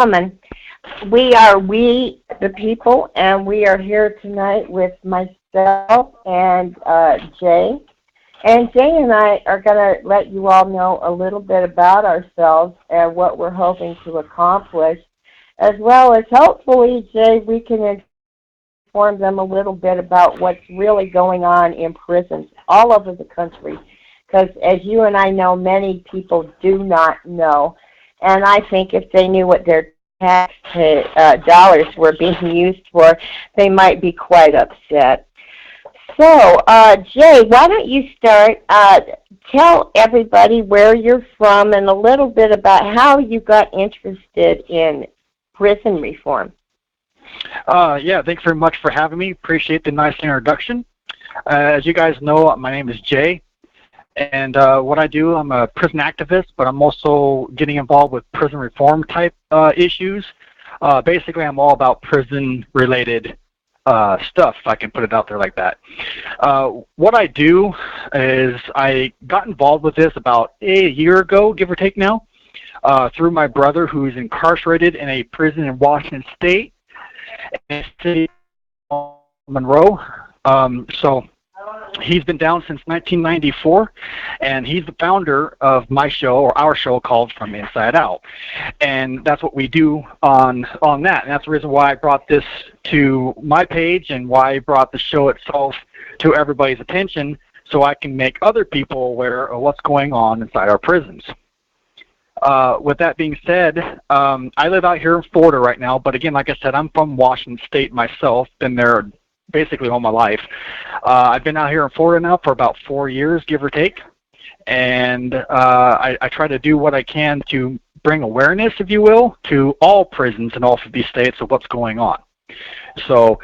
gentlemen, we are We the People, and we are here tonight with myself and Jay. And Jay and I are going to let you all know a little bit about ourselves and what we're hoping to accomplish, as well as hopefully, Jay, we can inform them a little bit about what's really going on in prisons all over the country. Because as you and I know, many people do not know. And I think if they knew what their tax dollars were being used for, they might be quite upset. So, Jay, why don't you start? Tell everybody where you're from and a little bit about how you got interested in prison reform. Yeah, thanks very much for having me. Appreciate the nice introduction. As you guys know, my name is Jay, and what I do, I'm a prison activist, but I'm also getting involved with prison reform type issues. Basically, I'm all about prison-related stuff, if I can put it out there like that. What I do is I got involved with this about a year ago, give or take now, through my brother who's incarcerated in a prison in Washington State, in the city of Monroe. So he's been down since 1994, and he's the founder of my show, or our show, called From Inside Out. And that's what we do on that. And that's the reason why I brought this to my page and why I brought the show itself to everybody's attention, so I can make other people aware of what's going on inside our prisons. With that being said, I live out here in Florida right now, but again, like I said, I'm from Washington State myself, been there basically all my life. I've been out here in Florida now for about 4 years, give or take, and I try to do what I can to bring awareness, if you will, to all prisons in all 50 states of what's going on. So,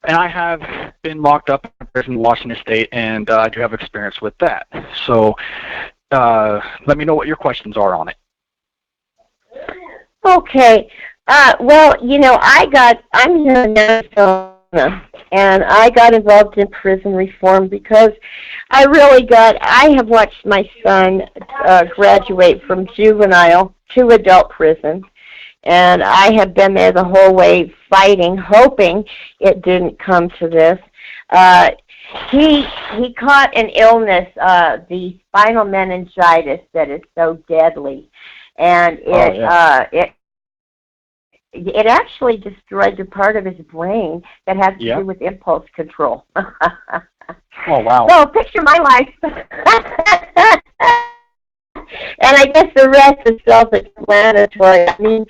and I have been locked up in prison in Washington State, and I do have experience with that. So, let me know what your questions are on it. Okay. Well, I'm here in Arizona, and I got involved in prison reform because I have watched my son graduate from juvenile to adult prison, and I have been there the whole way fighting, hoping it didn't come to this. He caught an illness, the spinal meningitis, that is so deadly, and it actually destroyed the part of his brain that has to do with impulse control. Oh, wow. So picture my life. And I guess the rest is self-explanatory. I mean,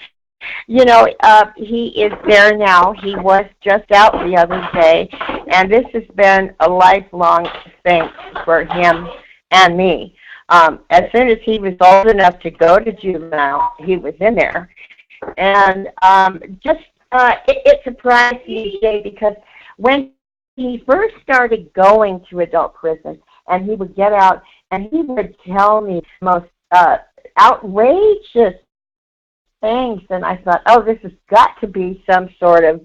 he is there now. He was just out the other day, and this has been a lifelong thing for him and me. As soon as he was old enough to go to juvenile, he was in there. And it surprised me, Jay, because when he first started going to adult prison, and he would get out, and he would tell me the most outrageous things, and I thought, oh, this has got to be some sort of,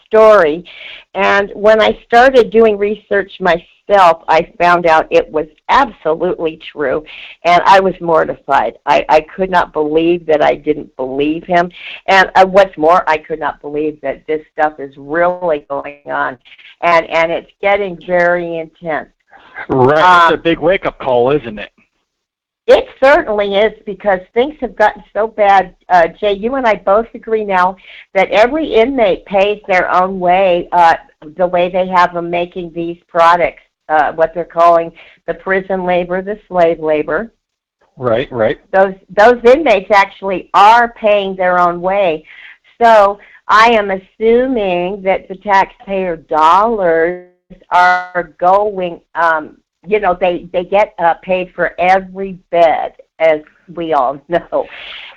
story. And when I started doing research myself, I found out it was absolutely true, and I was mortified. I could not believe that I didn't believe him, and what's more, I could not believe that this stuff is really going on, and it's getting very intense. Right, it's a big wake-up call, isn't it? It certainly is, because things have gotten so bad. Jay, you and I both agree now that every inmate pays their own way, the way they have them making these products, what they're calling the prison labor, the slave labor. Right. Those inmates actually are paying their own way. So I am assuming that the taxpayer dollars are going they get paid for every bed, as we all know.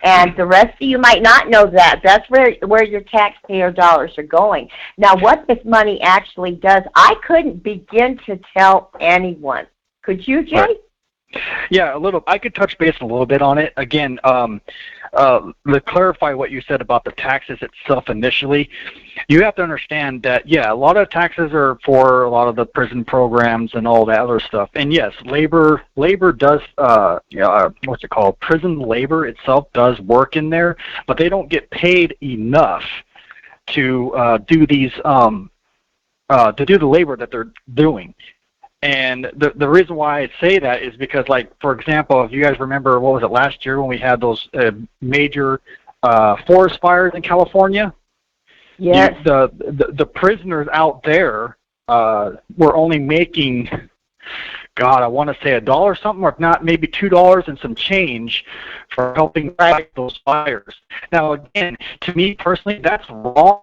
And the rest of you might not know that. That's where your taxpayer dollars are going. Now, what this money actually does, I couldn't begin to tell anyone. Could you, Jay? Right. Yeah, a little. I could touch base a little bit on it. Again, to clarify what you said about the taxes itself initially, you have to understand that, yeah, a lot of taxes are for a lot of the prison programs and all that other stuff. And yes, labor does, what's it called? Prison labor itself does work in there, but they don't get paid enough to do these, to do the labor that they're doing. And the reason why I say that is because, like, for example, if you guys remember, what was it, last year when we had those major forest fires in California? Yes. The prisoners out there were only making, God, I want to say $1 something, or if not, maybe $2 and some change for helping fight those fires. Now, again, to me personally, that's wrong.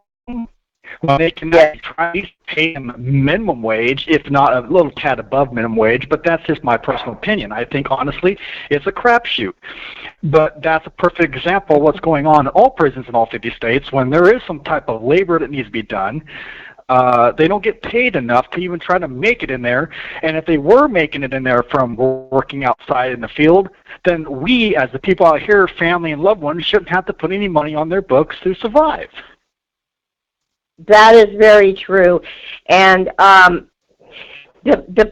Well, they can try to pay them minimum wage, if not a little tad above minimum wage, but that's just my personal opinion. I think, honestly, it's a crapshoot. But that's a perfect example of what's going on in all prisons in all 50 states. When there is some type of labor that needs to be done, they don't get paid enough to even try to make it in there. And if they were making it in there from working outside in the field, then we, as the people out here, family and loved ones, shouldn't have to put any money on their books to survive. That is very true. And the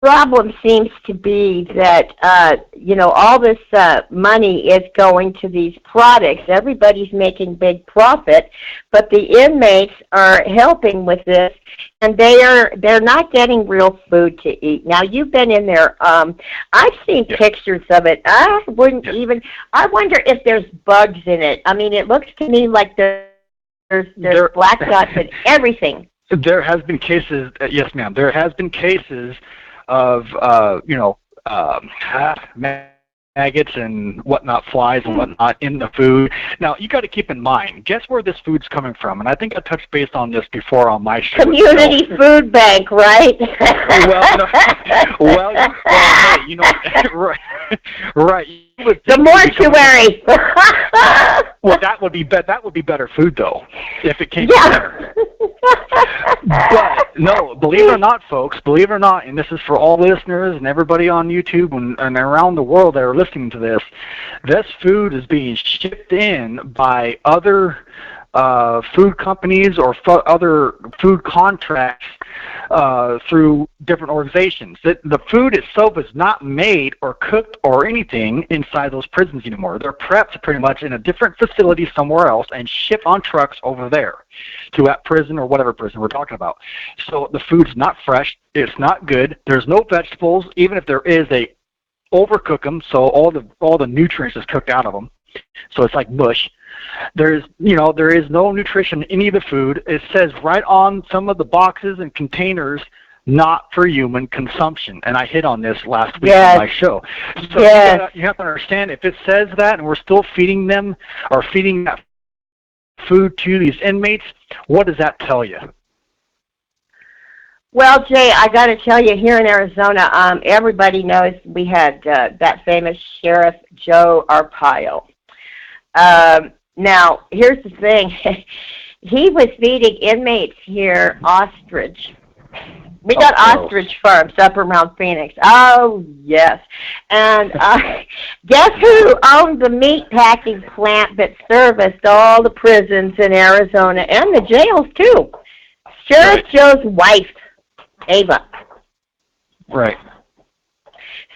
problem seems to be that, all this money is going to these products. Everybody's making big profit, but the inmates are helping with this, and they're not getting real food to eat. Now, you've been in there. I've seen pictures of it. I wonder if there's bugs in it. I mean, it looks to me like there's black dots and everything. There has been cases, yes, ma'am. There has been cases of, maggots and whatnot, flies and whatnot in the food. Now, you got to keep in mind, guess where this food's coming from? And I think I touched base on this before on my show. Community food bank, right? Right. The mortuary. Well, that would be better food, though, if it came from there. But no, believe it or not, folks, and this is for all listeners and everybody on YouTube and around the world that are listening to this, this food is being shipped in by other food companies or other food contracts through different organizations. The food itself is not made or cooked or anything inside those prisons anymore. They're prepped pretty much in a different facility somewhere else and shipped on trucks over there to that prison or whatever prison we're talking about. So the food's not fresh. It's not good. There's no vegetables. Even if there is, they overcook them, so all the nutrients is cooked out of them. So it's like mush. There is no nutrition in any of the food. It says right on some of the boxes and containers, not for human consumption. And I hit on this last week on my show. So you have to understand, if it says that and we're still feeding them or feeding that food to these inmates, what does that tell you? Well, Jay, I got to tell you, here in Arizona, everybody knows we had that famous Sheriff Joe Arpaio. Now, here's the thing. He was feeding inmates here ostrich. We got ostrich farms up around Phoenix. Oh, yes. And guess who owned the meat packing plant that serviced all the prisons in Arizona and the jails, too? Sheriff Joe's wife, Ava. Right.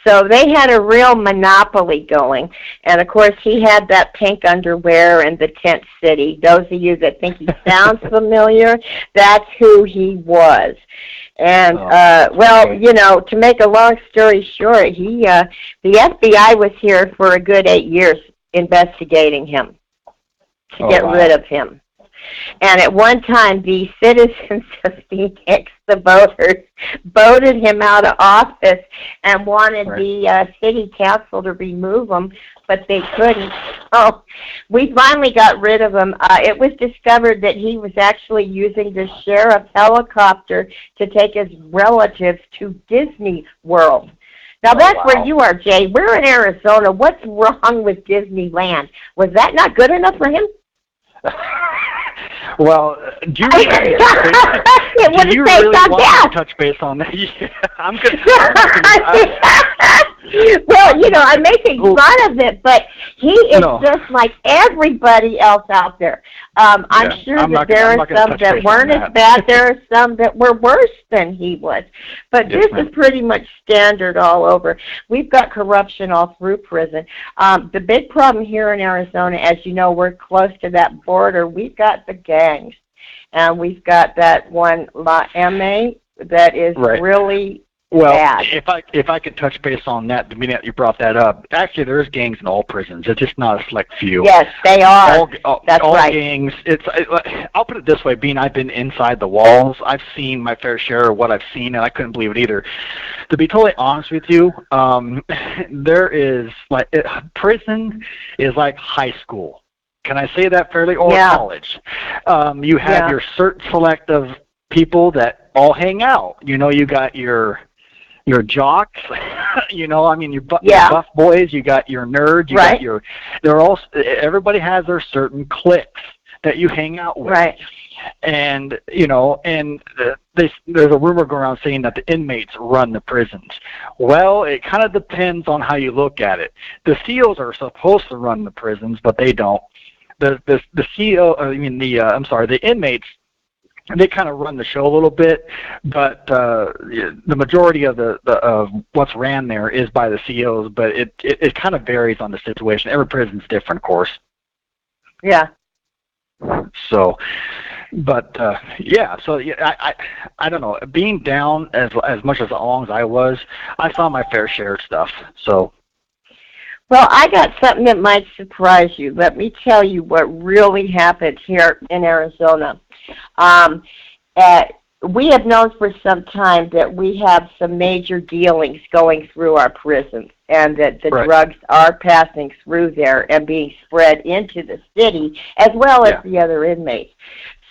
So they had a real monopoly going. And, of course, he had that pink underwear and the tent city. Those of you that think he sounds familiar, that's who he was. And, to make a long story short, the FBI was here for a good 8 years investigating him to get rid of him. And at one time, the citizens of Phoenix, the voters, voted him out of office and wanted the city council to remove him, but they couldn't. So we finally got rid of him. It was discovered that he was actually using the sheriff's helicopter to take his relatives to Disney World. Now, that's where you are, Jay. We're in Arizona. What's wrong with Disneyland? Was that not good enough for him? Well, do you really want to touch base on that? I'm good. Well, I'm making fun of it, but he is No. just like everybody else out there. I'm Yeah, sure I'm that not there gonna, I'm are not gonna some touch that base on weren't as that. bad. There are some that were worse than he was. But Yes, this ma'am. is pretty much standard all over. We've got corruption all through prison. The big problem here in Arizona, as you know, we're close to that border. We've got the gangs. And we've got that one La MA that is Right. really Well, bad. if I could touch base on that, the minute you brought that up, actually there's gangs in all prisons. It's just not a select few. Yes, they are. That's all right. gangs. I'll put it this way: I've been inside the walls, I've seen my fair share of what I've seen, and I couldn't believe it either. To be totally honest with you, there is prison is like high school. Can I say that fairly? Or Yeah. college. You have Yeah. your certain select of people that all hang out. You got your jocks, your Yeah. buff boys, you got your nerds, you Right. got everybody has their certain cliques that you hang out with. Right. And, there's a rumor going around saying that the inmates run the prisons. Well, it kind of depends on how you look at it. The SEALs are supposed to run the prisons, but they don't. The inmates, they kind of run the show a little bit, but the majority of of what's ran there is by the CEOs. But it kind of varies on the situation. Every prison's different, of course. Yeah. So, but I don't know. Being down as much as long as I was, I saw my fair share of stuff. So. Well, I got something that might surprise you. Let me tell you what really happened here in Arizona. We have known for some time that we have some major dealings going through our prisons, and that the Right. drugs are passing through there and being spread into the city as well as the other inmates.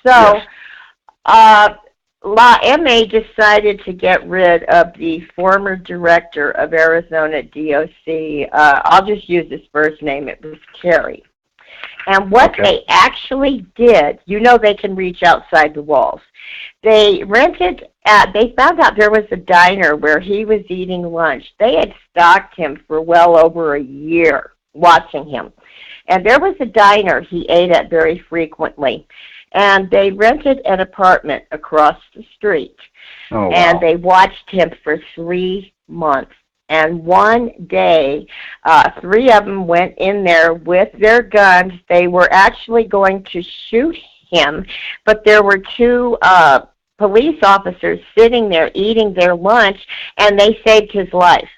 So, Yes. La MA decided to get rid of the former director of Arizona DOC. I'll just use his first name. It was Kerry. And what Okay. they actually did, they can reach outside the walls. They they found out there was a diner where he was eating lunch. They had stalked him for well over a year, watching him. And there was a diner he ate at very frequently. And they rented an apartment across the street. Oh, wow. And they watched him for 3 months. And one day, 3 of them went in there with their guns. They were actually going to shoot him, but there were 2 police officers sitting there eating their lunch, and they saved his life.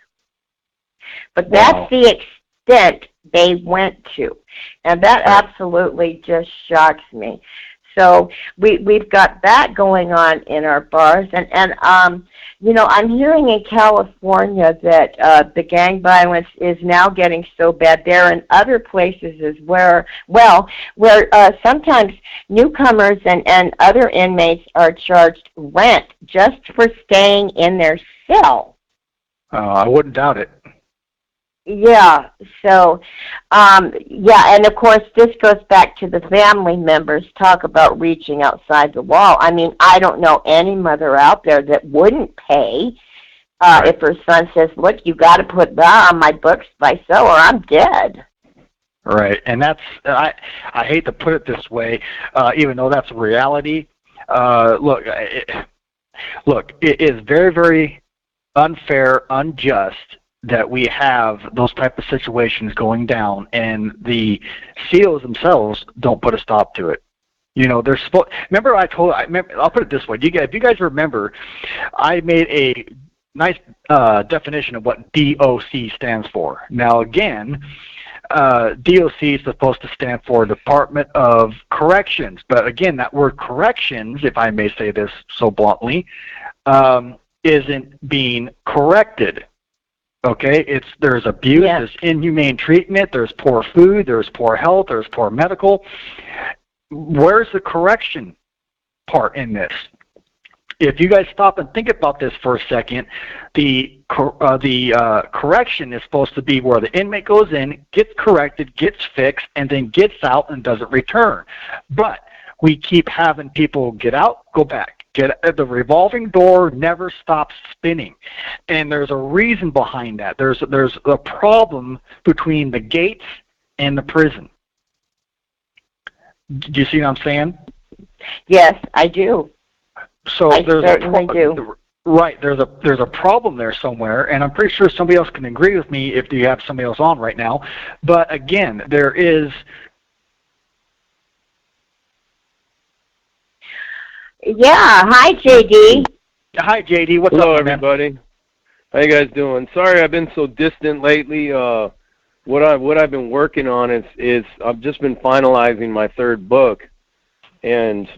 But that's the extent they went to. And that absolutely just shocks me. So we've got that going on in our bars, and I'm hearing in California that the gang violence is now getting so bad there, and other places as where sometimes newcomers and other inmates are charged rent just for staying in their cell. I wouldn't doubt it. Yeah, so, and of course this goes back to the family members. Talk about reaching outside the wall. I mean, I don't know any mother out there that wouldn't pay if her son says, look, you got to put that on my books by so or I'm dead. Right, and that's, I hate to put it this way, even though that's a reality. Look, it is very, very unfair, unjust that we have those type of situations going down, and the SEALs themselves don't put a stop to it. They're supposed. Remember, I'll put it this way. If you guys remember, I made a nice definition of what DOC stands for. Now, again, DOC is supposed to stand for Department of Corrections, but again, that word corrections, if I may say this so bluntly, isn't being corrected. Okay, there's abuse, there's inhumane treatment, there's poor food, there's poor health, there's poor medical. Where's the correction part in this? If you guys stop and think about this for a second, the correction is supposed to be where the inmate goes in, gets corrected, gets fixed, and then gets out and doesn't return. But we keep having people get out, go back, The revolving door never stops spinning, and there's a reason behind that. There's a problem between the gates and the prison. Do you see what I'm saying? Yes, I do. So I certainly do. Right, there's a problem there somewhere, and I'm pretty sure somebody else can agree with me if you have somebody else on right now. But again, there is. Yeah. Hi, JD. Hi, JD. What's Hello, up, everybody? How you guys doing? Sorry, I've been so distant lately. What I've been working on is I've just been finalizing my third book, and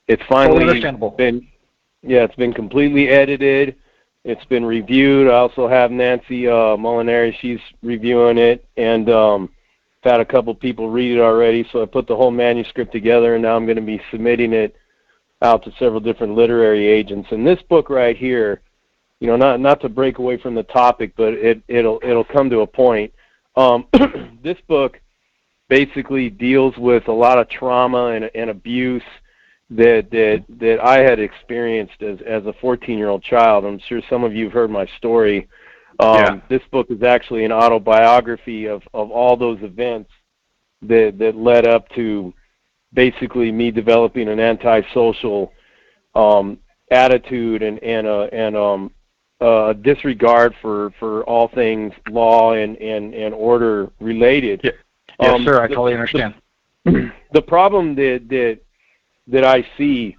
it's finally been. Yeah, it's been completely edited. It's been reviewed. I also have Nancy Molinari. She's reviewing it, and I've had a couple people read it already. So I put the whole manuscript together, and now I'm going to be submitting it out to several different literary agents. And this book right here, you know, not to break away from the topic, but it'll come to a point. This book basically deals with a lot of trauma and abuse that I had experienced as a 14-year-old child. I'm sure some of you have heard my story. This book is actually an autobiography of all those events that led up to basically me developing an antisocial attitude and a disregard for all things law and order related. Yeah. Yes, sir. I totally understand. The problem that I see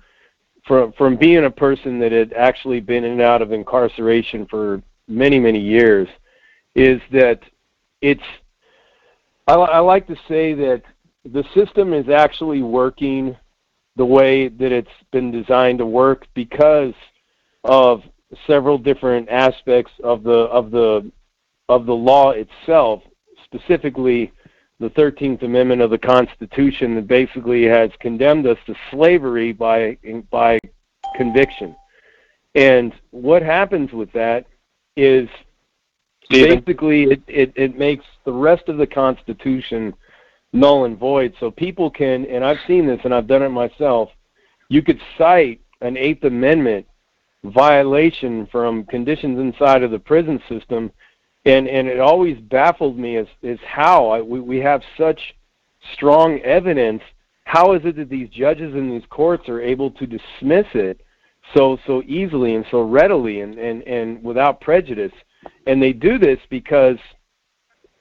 from being a person that had actually been in and out of incarceration for many, many years is that I like to say that the system is actually working the way that it's been designed to work because of several different aspects of the law itself, specifically the 13th Amendment of the Constitution that basically has condemned us to slavery by conviction. And what happens with that is basically it makes the rest of the Constitution null and void. So people can, and I've seen this and I've done it myself, you could cite an Eighth Amendment violation from conditions inside of the prison system. And it always baffled me is how we have such strong evidence. How is it that these judges in these courts are able to dismiss it so easily and so readily and without prejudice? And they do this because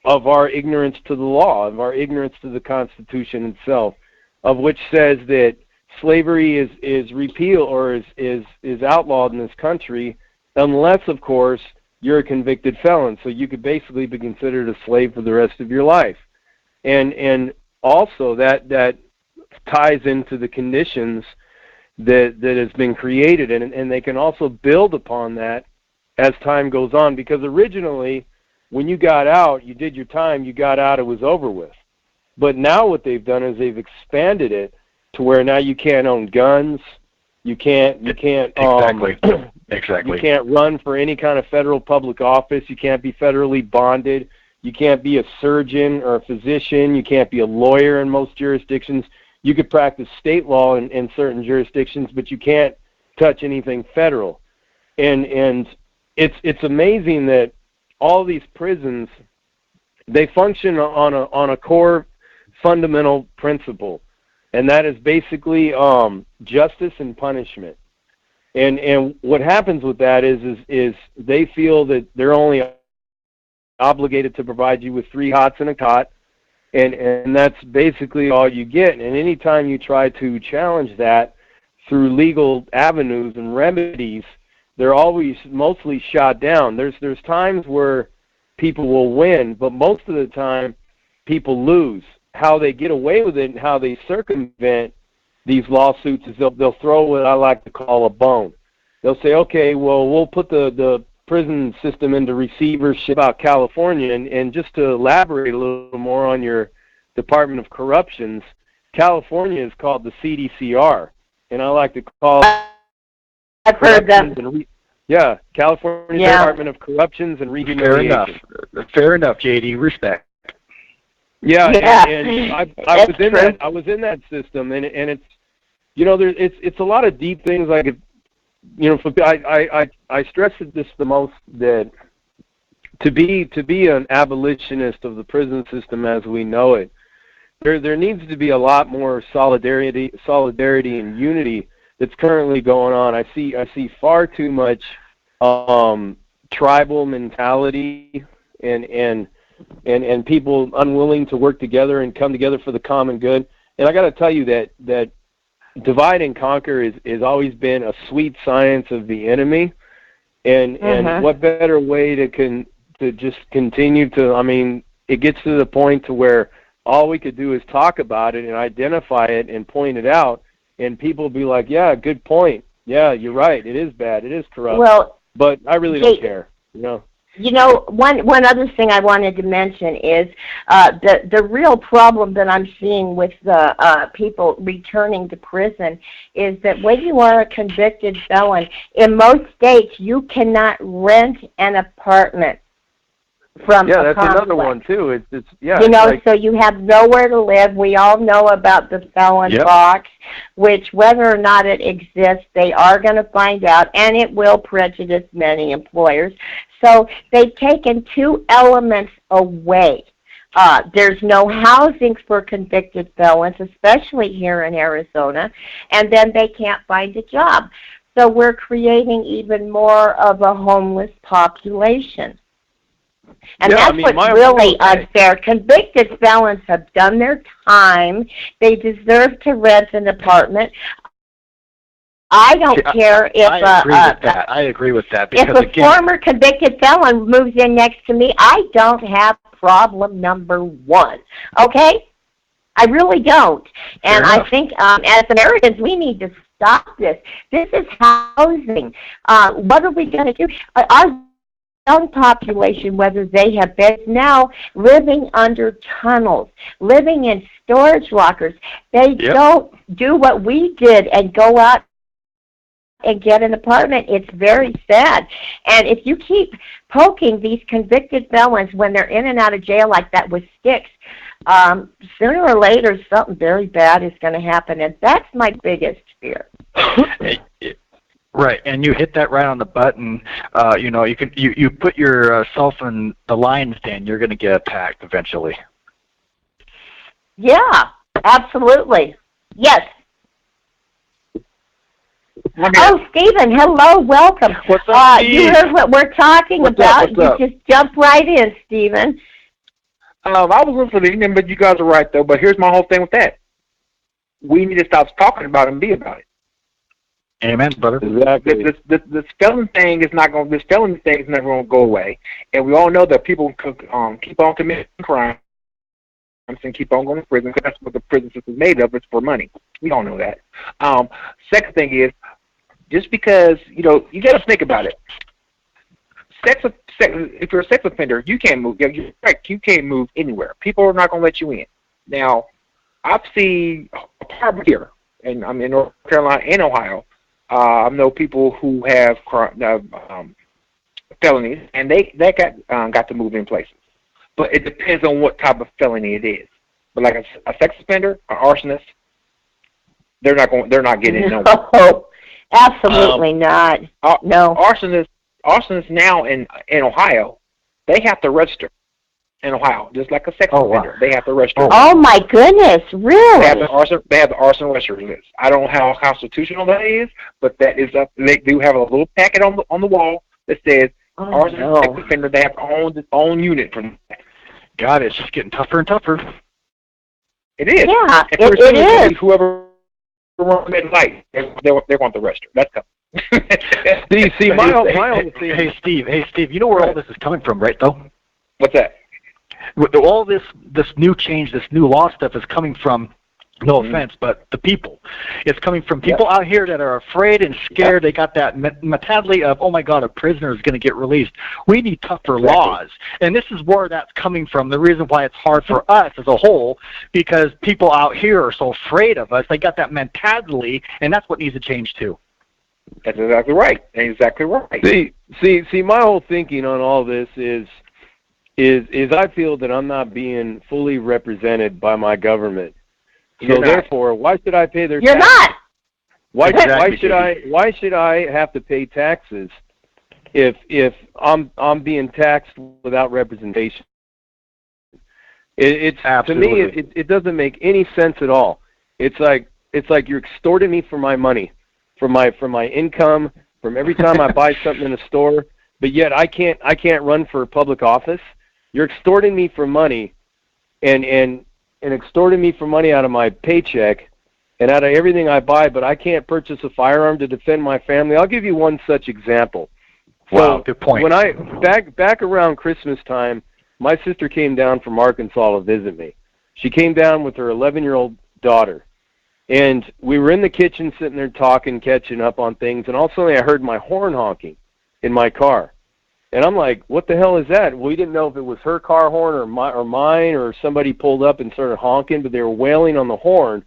of our ignorance to the law, of our ignorance to the Constitution itself, of which says that slavery is repealed or is outlawed in this country, unless, of course, you're a convicted felon, so you could basically be considered a slave for the rest of your life. And also that ties into the conditions that has been created, and they can also build upon that as time goes on, because originally when you got out, you did your time, you got out, it was over with. But now what they've done is they've expanded it to where now you can't own guns, you can't Exactly. You can't run for any kind of federal public office. You can't be federally bonded. You can't be a surgeon or a physician. You can't be a lawyer in most jurisdictions. You could practice state law in certain jurisdictions, but you can't touch anything federal. And it's amazing that all these prisons, they function on a core fundamental principle, and that is basically justice and punishment. And what happens with that is they feel that they're only obligated to provide you with 3 hots and a cot, and that's basically all you get. And any time you try to challenge that through legal avenues and remedies, they're always mostly shot down. There's times where people will win, but most of the time people lose. How they get away with it and how they circumvent these lawsuits is they'll throw what I like to call a bone. They'll say, okay, well, we'll put the prison system into receivership out California, and just to elaborate a little more on your Department of Corrections, California is called the CDCR, and I like to call I've heard that. California Department of Corrections and Rehumiliation. Fair enough, JD. Respect. Yeah. And I was in that system, and it's, you know, it's a lot of deep things I could I stress this the most, that to be an abolitionist of the prison system as we know it, there needs to be a lot more solidarity and unity that's currently going on. I see far too much tribal mentality and people unwilling to work together and come together for the common good. And I got to tell you that divide and conquer is always been a sweet science of the enemy. And what better way to just continue to, I mean, it gets to the point to where all we could do is talk about it and identify it and point it out, and people be like, yeah, good point. Yeah, you're right. It is bad. It is corrupt. Well, but I really don't care, one other thing I wanted to mention is the real problem that I'm seeing with the people returning to prison is that when you are a convicted felon, in most states you cannot rent an apartment from a that's complex. Another one too. It's so you have nowhere to live. We all know about the felon box, which whether or not it exists, they are going to find out, and it will prejudice many employers. So they've taken two elements away. There's no housing for convicted felons, especially here in Arizona, and then they can't find a job. So we're creating even more of a homeless population. And that's what's really unfair. Convicted felons have done their time. They deserve to rent an apartment. I don't care if I agree with that. Because if a former convicted felon moves in next to me, I don't have problem number one. Okay? I really don't. And I think as Americans, we need to stop this. This is housing. What are we going to do? Our young population, whether they have beds now, living under tunnels, living in storage lockers, they don't do what we did and go out and get an apartment. It's very sad. And if you keep poking these convicted felons when they're in and out of jail like that with sticks, sooner or later something very bad is going to happen, and that's my biggest fear. Right, and you hit that right on the button. You put yourself in the lion's den, you're going to get attacked eventually. Yeah, absolutely. Yes. Oh, Stephen, hello, welcome. What's up, Steve? You heard what we're talking about. What's up? You just jump right in, Stephen. I was listening, but you guys are right, though. But here's my whole thing with that. We need to stop talking about it and be about it. Amen, brother. Exactly. This felon thing is not going. This felon thing is never going to go away, and we all know that people keep on committing crimes and keep on going to prison because that's what the prison system is made of. It's for money. We all know that. Second thing is, just because you got to think about it. If you're a sex offender, you can't move. You're right. You can't move anywhere. People are not going to let you in. Now, I've seen a problem here, and I'm in North Carolina and Ohio. I know people who have felonies, and they got to move in places. But it depends on what type of felony it is. But like a sex offender, an arsonist, they're not getting in. No, absolutely not. No. Arsonists now in Ohio, they have to register in Ohio, just like a sex offender. Wow. They have to register. Oh my goodness, really? They have the arson registry list. I don't know how constitutional that is, but that is they do have a little packet on the wall that says arson sex offender. They have their own unit from that. God, it's just getting tougher and tougher. It is. Yeah, it is. Whoever runs red light, they want the register. That's coming. See, my own thing. Hey, Steve, you know where all this is coming from, right, though? What's that? All this new change, this new law stuff is coming from, no offense, but the people. It's coming from people out here that are afraid and scared. They got that mentality of, oh my God, a prisoner is going to get released. We need tougher laws. And this is where that's coming from. The reason why it's hard for us as a whole, because people out here are so afraid of us. They got that mentality, and that's what needs to change too. That's exactly right. Exactly right. See, my whole thinking on all this is I feel that I'm not being fully represented by my government. So therefore, why should I pay their taxes? You're not. Why Exactly, why should I have to pay taxes if I'm being taxed without representation? It's Absolutely. to me it doesn't make any sense at all. It's like you're extorting me for my money, from my income, from every time I buy something in a store, but yet I can't run for public office. You're extorting me for money and extorting me for money out of my paycheck and out of everything I buy, but I can't purchase a firearm to defend my family. I'll give you one such example. Wow, So good point. when I back around Christmas time, my sister came down from Arkansas to visit me. She came down with her 11-year-old daughter. And we were in the kitchen sitting there talking, catching up on things, and all of a sudden I heard my horn honking in my car. And I'm like, what the hell is that? We didn't know if it was her car horn or mine, or somebody pulled up and started honking, but they were wailing on the horn.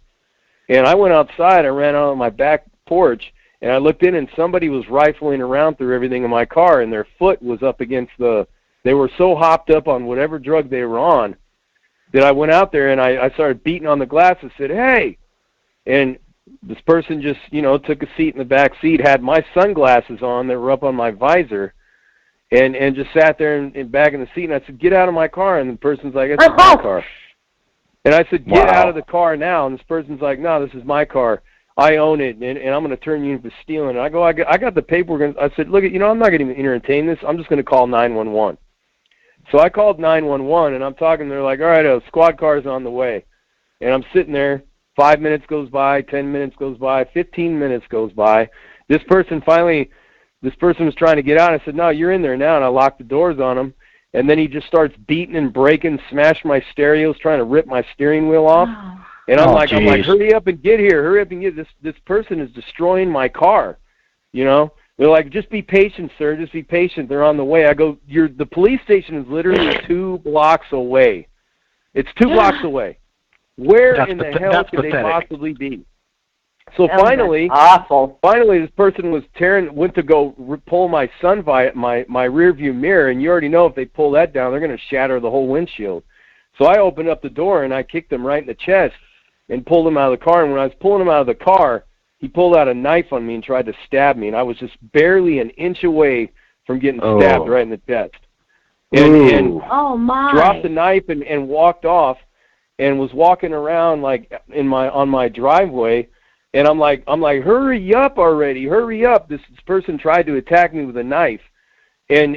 And I went outside, I ran out on my back porch, and I looked in, and somebody was rifling around through everything in my car, and their foot was up against they were so hopped up on whatever drug they were on that I went out there and I started beating on the glass and said, hey. And this person just, took a seat in the back seat, had my sunglasses on that were up on my visor, and just sat there and back in the seat. And I said, get out of my car. And the person's like, it's my car. And I said, get out of the car now. And this person's like, no, this is my car. I own it, and I'm going to turn you in for stealing. And I go, I got the paperwork. I said, look, I'm not going to even entertain this. I'm just going to call 911. So I called 911, and I'm talking. They're like, all right, a squad car's on the way. And I'm sitting there. 5 minutes goes by, 10 minutes goes by, 15 minutes goes by. This person was trying to get out. I said, no, you're in there now. And I locked the doors on him. And then he just starts beating and breaking, smashed my stereos, trying to rip my steering wheel off. And I'm like, hurry up and get here. Hurry up and get this person is destroying my car. They're like, just be patient, sir. Just be patient. They're on the way. I go, the police station is literally 2 blocks away. It's 2 blocks away. Where in the hell could they possibly be? So finally, this person went to go pull my sun my rear view mirror, and you already know if they pull that down, they're going to shatter the whole windshield. So I opened up the door and I kicked him right in the chest and pulled him out of the car. And when I was pulling him out of the car, he pulled out a knife on me and tried to stab me, and I was just barely an inch away from getting stabbed right in the chest. And dropped the knife and walked off, and was walking around like on my driveway, and I'm like, hurry up already, hurry up! This person tried to attack me with a knife, and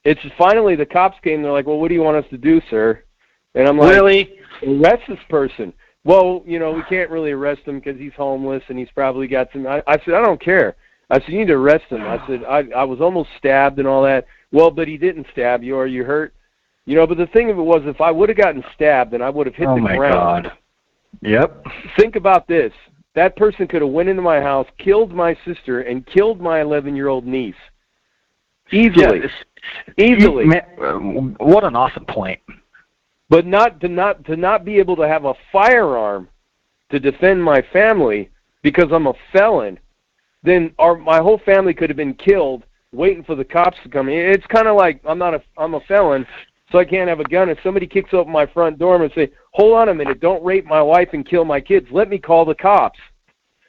it's finally the cops came. They're like, well, what do you want us to do, sir? And I'm like, really? Arrest this person. Well, we can't really arrest him because he's homeless and he's probably got some. I said, I don't care. I said, you need to arrest him. I said, I was almost stabbed and all that. Well, but he didn't stab you. Are you hurt? But the thing of it was, if I would have gotten stabbed, then I would have hit the ground. Oh, my God. Yep. Think about this. That person could have went into my house, killed my sister, and killed my 11-year-old niece. Easily. Easily. What an awesome point. But to not be able to have a firearm to defend my family because I'm a felon, then my whole family could have been killed waiting for the cops to come in. It's kind of like I'm a felon, so I can't have a gun. If somebody kicks open my front door and say, hold on a minute, don't rape my wife and kill my kids, let me call the cops.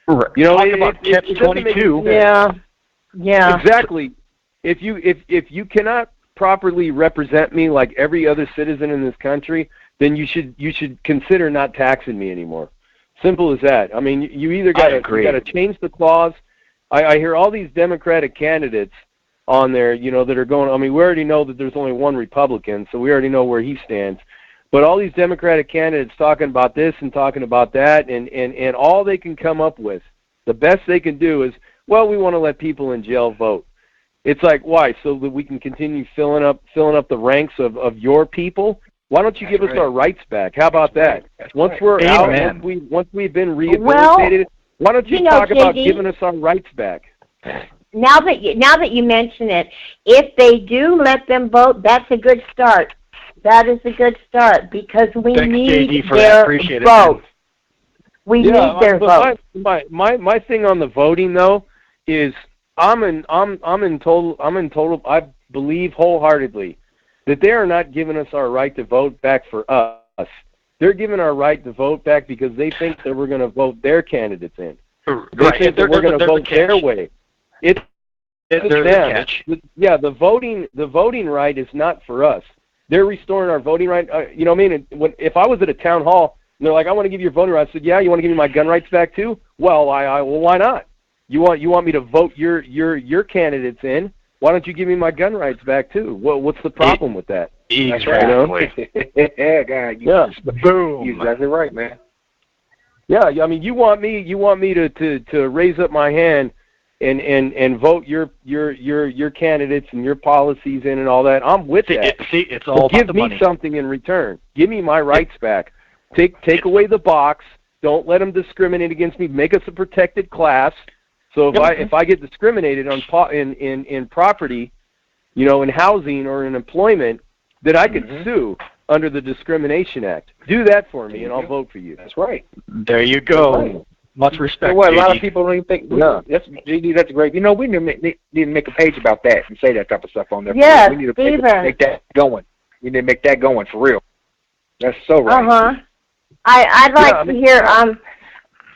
Right. Talk about catch-22. Yeah. Exactly. If you cannot properly represent me like every other citizen in this country, then you should consider not taxing me anymore. Simple as that. I mean, you either got to change the clause. I hear all these Democratic candidates on there, that are going. I mean, we already know that there's only one Republican, so we already know where he stands. But all these Democratic candidates talking about this and talking about that, and all they can come up with, the best they can do is, well, we want to let people in jail vote. It's like, why? So that we can continue filling up the ranks of your people? Why don't you give us our rights back? How about that? Once we're out, once we've been rehabilitated, why don't you talk about giving us our rights back? Now that you mention it, if they do let them vote, that's a good start. That is a good start because we need their vote. We need their vote. My thing on the voting though is I'm in total. I believe wholeheartedly that they are not giving us our right to vote back for us. They're giving our right to vote back because they think that we're going to vote their candidates in. They Right. think that we're going to vote their way. It's There's a them. catch. Yeah, the voting right is not for us. They're restoring our voting right. You know what I mean? If I was at a town hall and they're like, "I want to give you your voting rights," I said, "Yeah, you want to give me my gun rights back too?" Well, well, why not? You want me to vote your candidates in? Why don't you give me my gun rights back too? What's the problem with that? Exactly. Yeah, God. Yeah. Boom. You're exactly right, man. Yeah, I mean, you want me to raise up my hand and vote your candidates and your policies in and all that. I'm with that. It's all But about the give me money. something in return. Give me my rights back. Take away the box. Don't let them discriminate against me. Make us a protected class. So if I get discriminated on in property, you know, in housing or in employment, that I could sue under the Discrimination Act. Do that for me, and I'll vote for you. That's right. There you go. Much respect. You know what? A lot JD. of people don't even think. Yeah. That's great. You know, we need to make a page about that and say that type of stuff on there. Yes, we need to Stephen. make that going. We need to make that going for real. That's so right. I'd like to hear.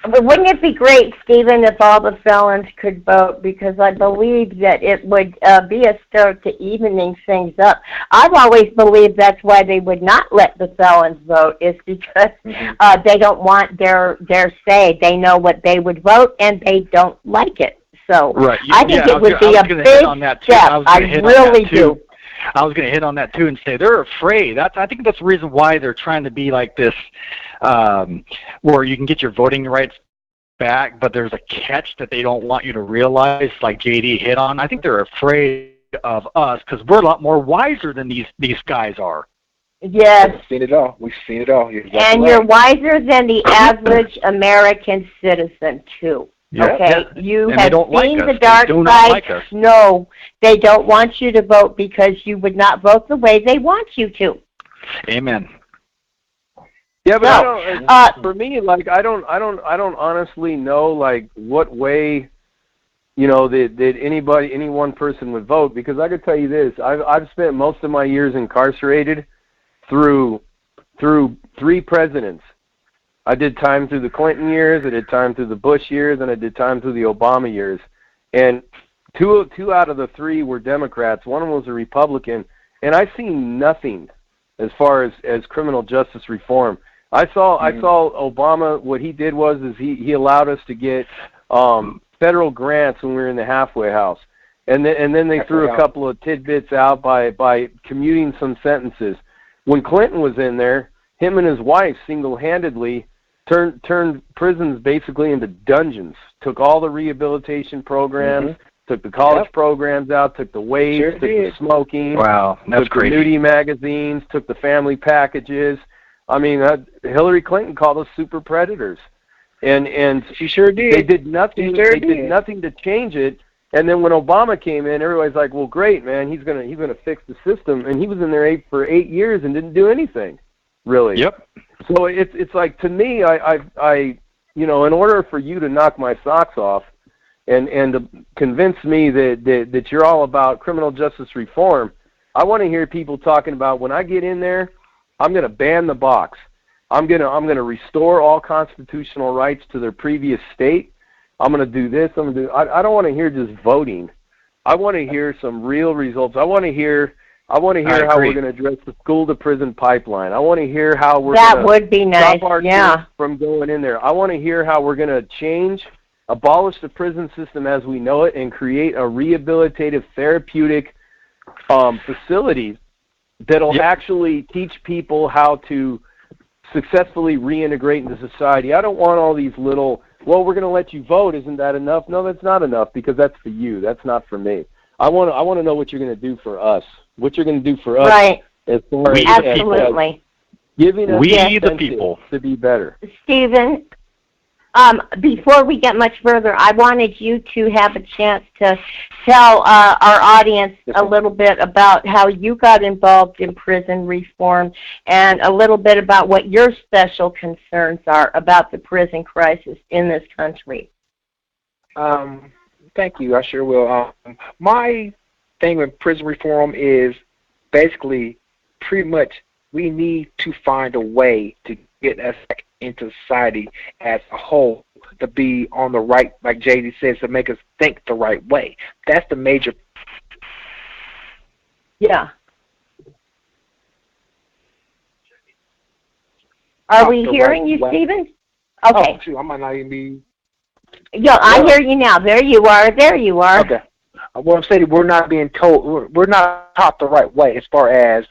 But wouldn't it be great, Stephen, if all the felons could vote? Because I believe that it would be a start to evening things up. I've always believed that's why they would not let the felons vote, is because they don't want their say. They know what they would vote, and they don't like it. So Right. I think it would be a big step. I really do. I was going to hit on that too and say they're afraid. I think that's the reason why they're trying to be like this, where you can get your voting rights back, but there's a catch that they don't want you to realize, like JD hit on. I think they're afraid of us because we're a lot more wiser than these guys are. Yes. We've seen it all. We've seen it all. You're exactly And right. you're wiser than the average American citizen, too. Yeah. Okay, you And they have don't like seen us. the They dark do not side. like us. No, they don't want you to vote because you would not vote the way they want you to. Amen. Yeah, but No. I don't. For me, like I don't honestly know like what way, you know, that any one person would vote, because I could tell you this: I've spent most of my years incarcerated through 3 presidents. I did time through the Clinton years, I did time through the Bush years, and I did time through the Obama years. And two out of the 3 were Democrats. One of them was a Republican, and I seen nothing as far as criminal justice reform. I saw Obama. What he did was he allowed us to get federal grants when we were in the halfway house, and then they threw a couple of tidbits out by commuting some sentences. When Clinton was in there, him and his wife single-handedly turned prisons basically into dungeons. Took all the rehabilitation programs, took the college programs out, took the waves, took the smoking. Wow, that's took crazy. the nudie magazines, took the family packages. I mean, Hillary Clinton called us super predators, and she sure did. They did nothing. They did nothing to change it. And then when Obama came in, everybody's like, "Well, great, man. He's gonna fix the system." And he was in there for 8 years and didn't do anything, really. Yep. So it's like, to me, I you know, in order for you to knock my socks off and to convince me that you're all about criminal justice reform, I want to hear people talking about, when I get in there, I'm going to ban the box. I'm going to restore all constitutional rights to their previous state. I'm going to do this. I don't want to hear just voting. I want to hear some real results. I want to hear how we're going to address the school-to-prison pipeline. I want to hear how we're going to would be nice. stop our kids from going in there. I want to hear how we're going to abolish the prison system as we know it, and create a rehabilitative, therapeutic facilities that'll actually teach people how to successfully reintegrate into society. I don't want all these little, well, we're going to let you vote. Isn't that enough? No, that's not enough, because that's for you. That's not for me. I want to know what you're going to do for us. What you're going to do for us, right? As far as Absolutely. Giving us the people to be better. Stephen, before we get much further, I wanted you to have a chance to tell our audience a little bit about how you got involved in prison reform, and a little bit about what your special concerns are about the prison crisis in this country. Thank you. I sure will. My thing with prison reform is basically pretty much we need to find a way to get us back into society as a whole to be on the right, like JD says, to make us think the right way. That's the major. Yeah. Are we hearing you, Stephen? Okay. Oh, shoot, I might not even be. Yeah, I hear you now. There you are. There you are. Okay. What I'm saying, we're not being told, we're not taught the right way as far as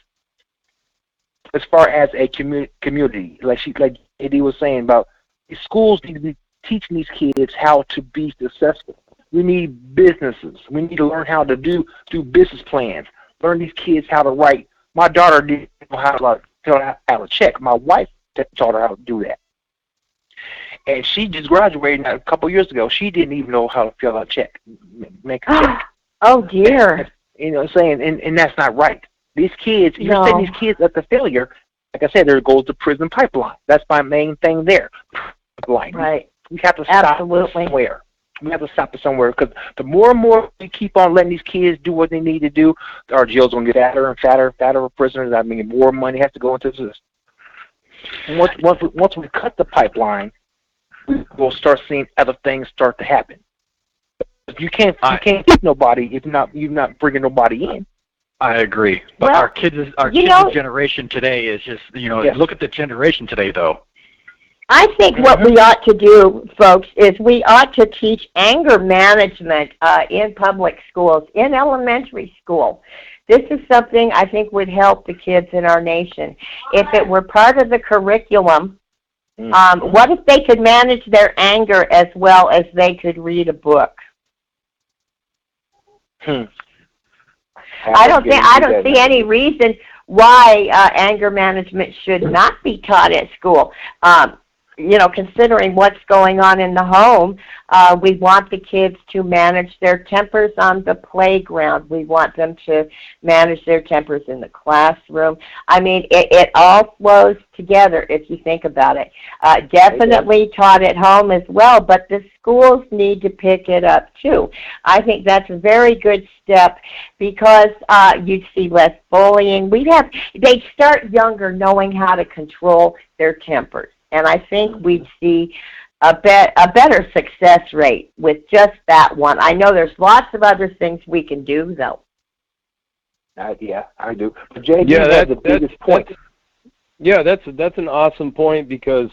a community. Like Eddie was saying about schools need to be teaching these kids how to be successful. We need businesses. We need to learn how to do business plans. Learn these kids how to write. My daughter didn't know how to fill out a check. My wife taught her how to do that. And she just graduated a couple years ago. She didn't even know how to fill out a check, make a check. Oh, dear. You know what I'm saying? And that's not right. These kids, you're setting these kids up to failure. Like I said, there goes the prison pipeline. That's my main thing there. Right. We have to stop somewhere. We have to stop it somewhere, because the more and more we keep on letting these kids do what they need to do, our jails going to get fatter and fatter and fatter for prisoners. I mean, more money has to go into the system. And once we cut the pipeline, we'll start seeing other things start to happen. You can't keep nobody if you're not bringing nobody in. I agree, but Well, our kids' generation today is just Yes. Look at the generation today, though. I think what we ought to do, folks, is we ought to teach anger management in public schools, in elementary school. This is something I think would help the kids in our nation. If it were part of the curriculum, what if they could manage their anger as well as they could read a book? I don't see any reason why anger management should not be taught at school. Considering what's going on in the home, we want the kids to manage their tempers on the playground. We want them to manage their tempers in the classroom. I mean, it all flows together if you think about it. Definitely taught at home as well, but the schools need to pick it up too. I think that's a very good step, because you'd see less bullying. They start younger knowing how to control their tempers. And I think we'd see a better success rate with just that one. I know there's lots of other things we can do, though. Yeah, I do. But JD has the biggest point. That's an awesome point, because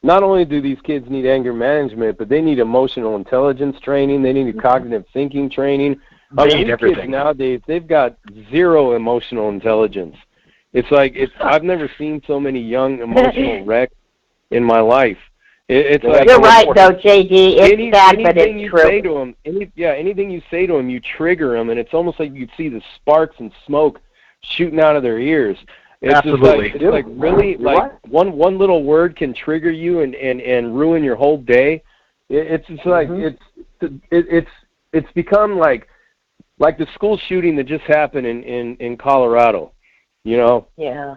not only do these kids need anger management, but they need emotional intelligence training. They need cognitive thinking training. They need everything. Kids nowadays, they've got zero emotional intelligence. I've never seen so many young emotional wrecks in my life. You're right, though, JD. It's sad, but it's true. Say to them, anything you say to them, you trigger them, and it's almost like you see the sparks and smoke shooting out of their ears. Absolutely. It's like really, like one little word can trigger you and ruin your whole day. It's become like the school shooting that just happened in Colorado. Yeah.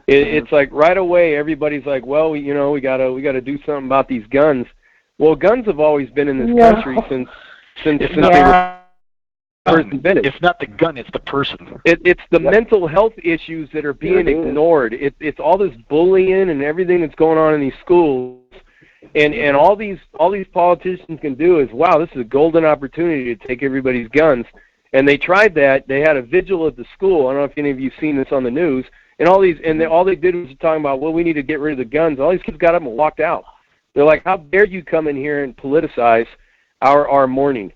It's like right away everybody's like, well, we gotta do something about these guns. Well, guns have always been in this country since they were first invented. It's not the gun; it's the person. It's the mental health issues that are being ignored. It's all this bullying and everything that's going on in these schools, and all these politicians can do is, wow, this is a golden opportunity to take everybody's guns. And they tried that. They had a vigil at the school. I don't know if any of you've seen this on the news. And all they did was talking about, well, we need to get rid of the guns. All these kids got up and walked out. They're like, how dare you come in here and politicize our mourning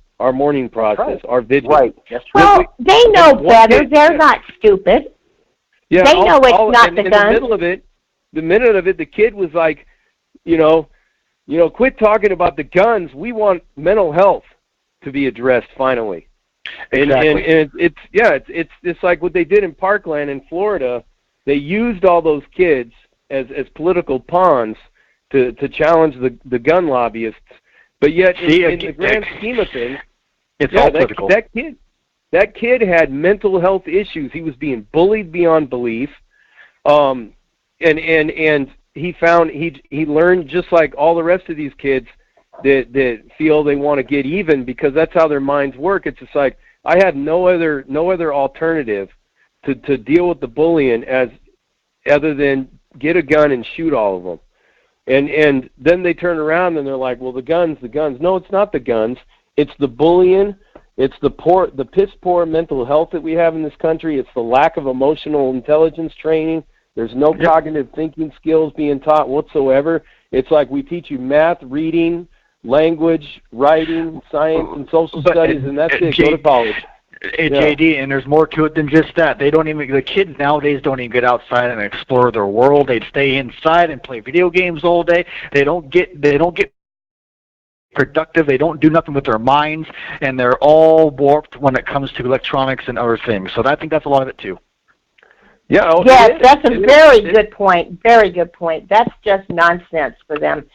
process, our vigil. Right. That's true. Well, they know better. They're not stupid. Yeah, they know it's not the gun. The minute of it, the kid was like, quit talking about the guns. We want mental health to be addressed finally. Exactly. And it's like what they did in Parkland in Florida. They used all those kids as political pawns to challenge the gun lobbyists. But yet, in the grand scheme of things, it's all political. That kid had mental health issues. He was being bullied beyond belief, and he learned, just like all the rest of these kids that feel they want to get even, because that's how their minds work. It's just like, I had no other alternative to deal with the bullying other than get a gun and shoot all of them. And then they turn around and they're like, well, the guns. No, it's not the guns. It's the bullying. It's the piss poor mental health that we have in this country. It's the lack of emotional intelligence training. There's no cognitive thinking skills being taught whatsoever. It's like we teach you math, reading, language, writing, science, and social studies, and that's it. Go to college. JD, and there's more to it than just that. The kids nowadays don't even get outside and explore their world. They stay inside and play video games all day. They don't get productive. They don't do nothing with their minds, and they're all warped when it comes to electronics and other things. So I think that's a lot of it too. Yeah. Yes, that's a very good point. Very good point. That's just nonsense for them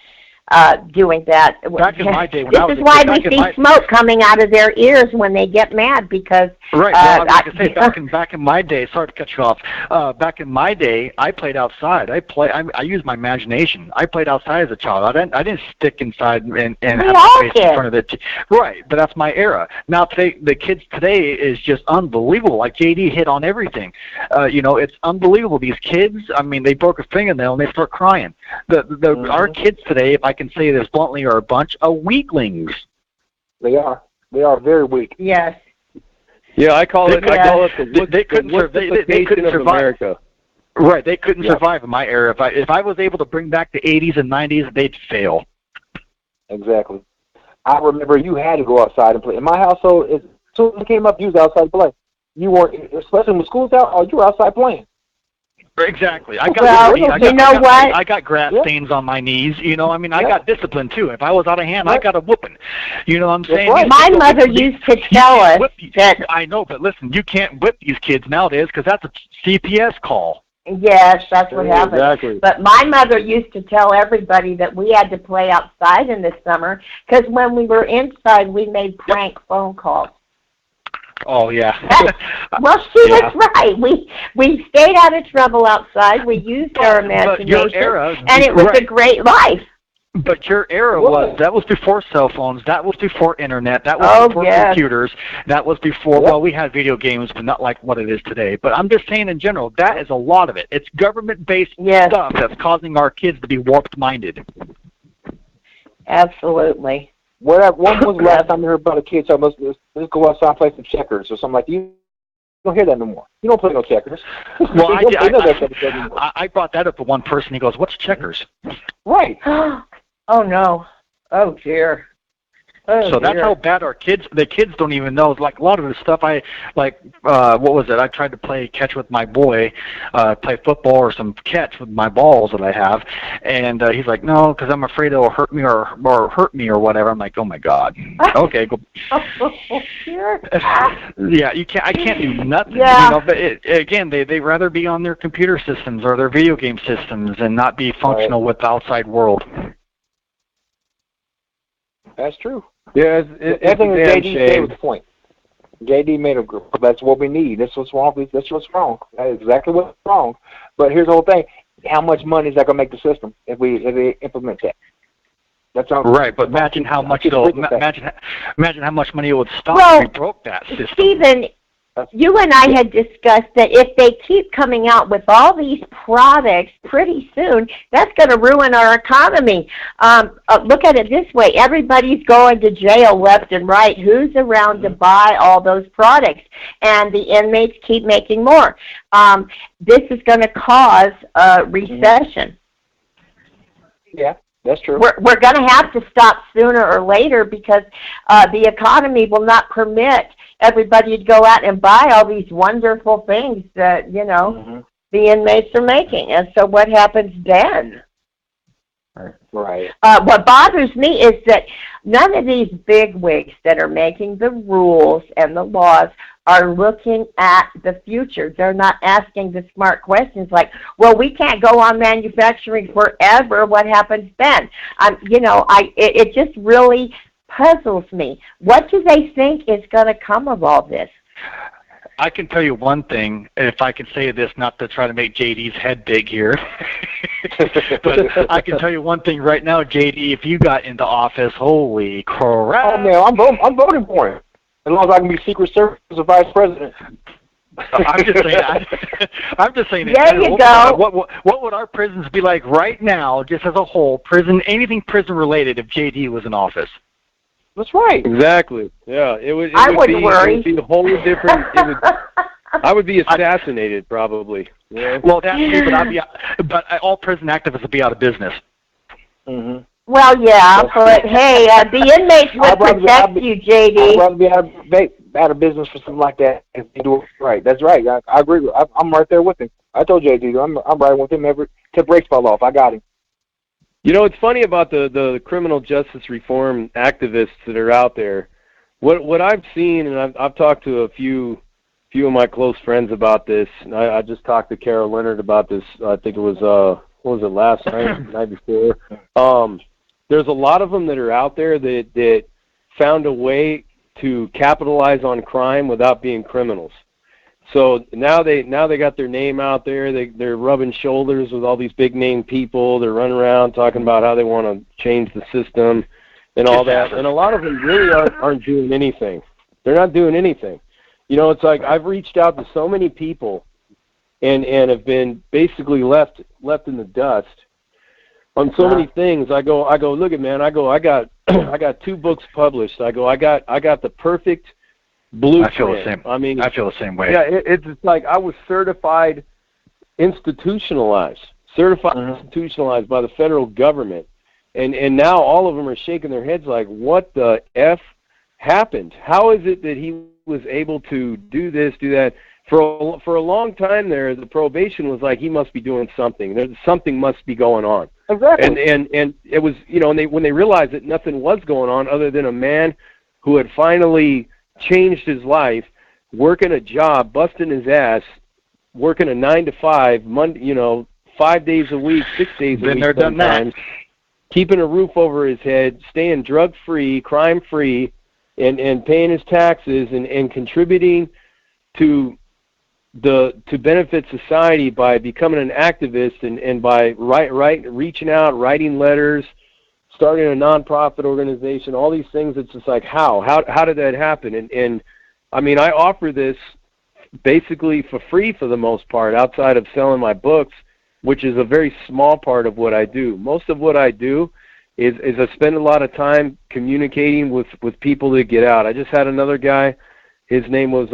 doing that. Back in my day, when this is why we see smoke coming out of their ears when they get mad, because right. Well, I was going to say, back in my day. Sorry to cut you off. Back in my day, I played outside. I used my imagination. I played outside as a child. I didn't stick inside and have a face in front of it. Right, but that's my era. Now today, the kids today is just unbelievable. Like JD hit on everything. It's unbelievable. These kids. I mean, they broke a fingernail and they start crying. Our kids today, if I can say this bluntly, are a bunch of weaklings. They are. They are very weak. Yes. Yeah, I call it the they couldn't survive. America. Right, they couldn't survive in my era. If I was able to bring back the 80s and 90s, they'd fail. Exactly. I remember you had to go outside and play. In my household, as soon as it came up, you was outside playing. You weren't, especially when school's out, you were outside playing. Exactly. I got grass stains on my knees. I got discipline too. If I was out of hand, I got a whooping. You know what I'm saying? Right. My mother used to tell us that. I know, but listen, you can't whip these kids nowadays because that's a CPS call. Yes, that's what happened. Exactly. But my mother used to tell everybody that we had to play outside in the summer because when we were inside, we made prank phone calls. Oh yeah. Well, she was right. We stayed out of trouble outside. We used our imagination, and it was a great life. But your era that was before cell phones. That was before internet. That was before computers. That was before. Well, we had video games, but not like what it is today. But I'm just saying in general, that is a lot of it. It's government-based stuff that's causing our kids to be warped-minded. Absolutely. When was the last time you heard about a kid saying, let's go outside and play some checkers or something like that? You don't hear that no more. You don't play no checkers. Well, I brought that up to one person. He goes, what's checkers? Right. Oh, no. Oh, dear. So that's how bad the kids don't even know. Like a lot of the stuff what was it? I tried to play catch with my boy, play football or some catch with my balls that I have. And he's like, no, because I'm afraid it'll hurt me or whatever. I'm like, oh my God. Okay, go. Yeah, I can't do nothing. Yeah. But again, they rather be on their computer systems or their video game systems and not be functional with the outside world. That's true. Yeah, it's a damn JD shame. was the point. JD made a group. That's what we need. That's what's wrong. That's what's wrong. That is exactly what's wrong. But here's the whole thing: how much money is that going to make the system if they implement that? That's all. Right, but imagine how much imagine how much money it would stop if we broke that system. Stephen, you and I had discussed that if they keep coming out with all these products pretty soon, that's going to ruin our economy. Look at it this way. Everybody's going to jail left and right. Who's around to buy all those products? And the inmates keep making more. This is going to cause a recession. Yeah, that's true. We're going to have to stop sooner or later because the economy will not permit everybody to go out and buy all these wonderful things that, the inmates are making. And so what happens then? Right. What bothers me is that none of these big wigs that are making the rules and the laws are looking at the future. They're not asking the smart questions like, well, we can't go on manufacturing forever. What happens then? It just really puzzles me. What do they think is going to come of all this? I can tell you one thing, if I can say this, not to try to make JD's head big here, but I can tell you one thing right now, JD, if you got into office, holy crap. Oh, man, I'm voting for him. As long as I can be Secret Service vice president. I'm just saying. I'm just saying. There you go. What would our prisons be like right now, just as a whole, anything prison related, if JD was in office? That's right. Exactly. Yeah, it would. I wouldn't worry. It would be a whole different. I would be assassinated probably. Yeah. Well, that's true, but all prison activists would be out of business. Mm-hmm. Well, yeah, but hey, the inmates would protect you, JD. I'd rather be out of business for something like that if they do it right. That's right. I agree. I'm right there with him. I told JD, I'm riding with him till brakes fall off. I got him. You know, it's funny about the criminal justice reform activists that are out there. What I've seen, and I've talked to a few of my close friends about this. And I just talked to Carol Leonard about this. I think it was what was it, last night, night before. There's a lot of them that are out there that found a way to capitalize on crime without being criminals. So now they got their name out there. They're rubbing shoulders with all these big name people. They're running around talking about how they want to change the system and all that. And a lot of them really aren't doing anything. They're not doing anything. You know, it's like I've reached out to so many people and have been basically left in the dust on so many things. I go, look at man, I got 2 books published. I got the perfect blueprint. I feel the same. I mean, I feel the same way. Yeah, it's like I was institutionalized by the federal government, and now all of them are shaking their heads like, what the F happened? How is it that he was able to do this, do that? For a long time there, the probation was like, he must be doing something. Something must be going on. Exactly. And it was, you know, when they realized that nothing was going on other than a man who had finally changed his life, working a job, busting his ass, working a 9 to 5, Monday, you know, 5 days a week, 6 days a week sometimes, keeping a roof over his head, staying drug-free, crime-free, and paying his taxes and contributing to benefit society by becoming an activist and by reaching out, writing letters, starting a nonprofit organization, all these things. It's just like, how did that happen? And I mean, I offer this basically for free for the most part, outside of selling my books, which is a very small part of what I do. Most of what I do is I spend a lot of time communicating with people that get out. I just had another guy, his name was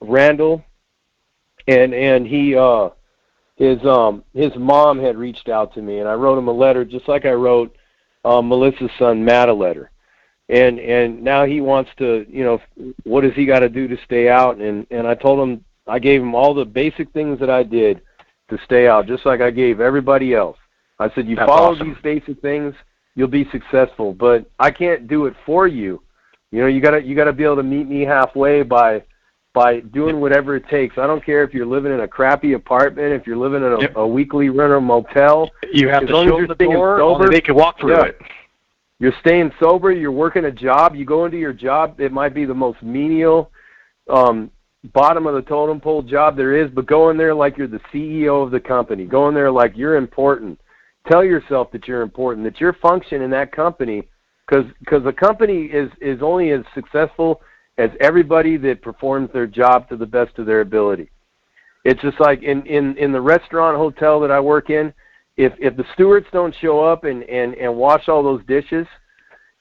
Randall, and he his mom had reached out to me, and I wrote him a letter just like I wrote Melissa's son Matt a letter. And now he wants to, you know, what does he got to do to stay out? And I told him, I gave him all the basic things that I did to stay out, just like I gave everybody else. I said, you follow these basic things, you'll be successful. But I can't do it for you. You know, you gotta be able to meet me halfway by doing whatever it takes. I don't care if you're living in a crappy apartment, if you're living in a weekly rental motel. You have to show them the door, only they can walk through it. You're staying sober, you're working a job, you go into your job, it might be the most menial, bottom of the totem pole job there is, but go in there like you're the CEO of the company. Go in there like you're important. Tell yourself that you're important, that your function in that company, because a company is only as successful as everybody that performs their job to the best of their ability. It's just like in the restaurant hotel that I work in, if the stewards don't show up and wash all those dishes